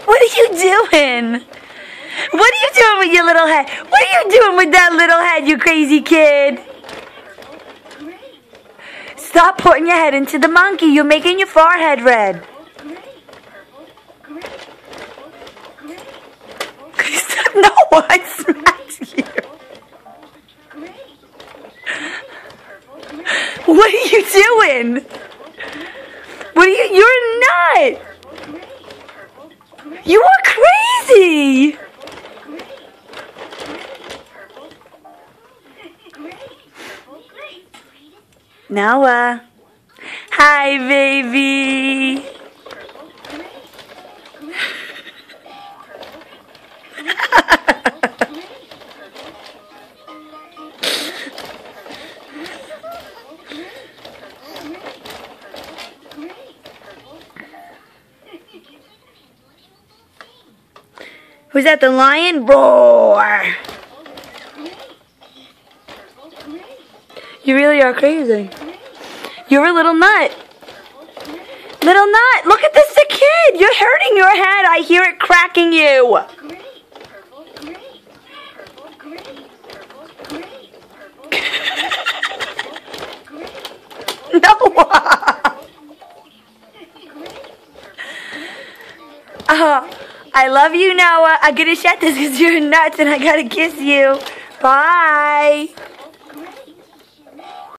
What are you doing? What are you doing with your little head? What are you doing with that little head, you crazy kid? Stop putting your head into the monkey. You're making your forehead red. No, I smacked you. What are you doing? What are you? You're a nut. You are crazy. Noah. Hi, baby. Was that the lion? Roar! You really are crazy. You're a little nut. Little nut, look at this, the kid. You're hurting your head. I hear it cracking you. No. I love you, Noah. I'm gonna shut this because you're nuts and I gotta kiss you. Bye.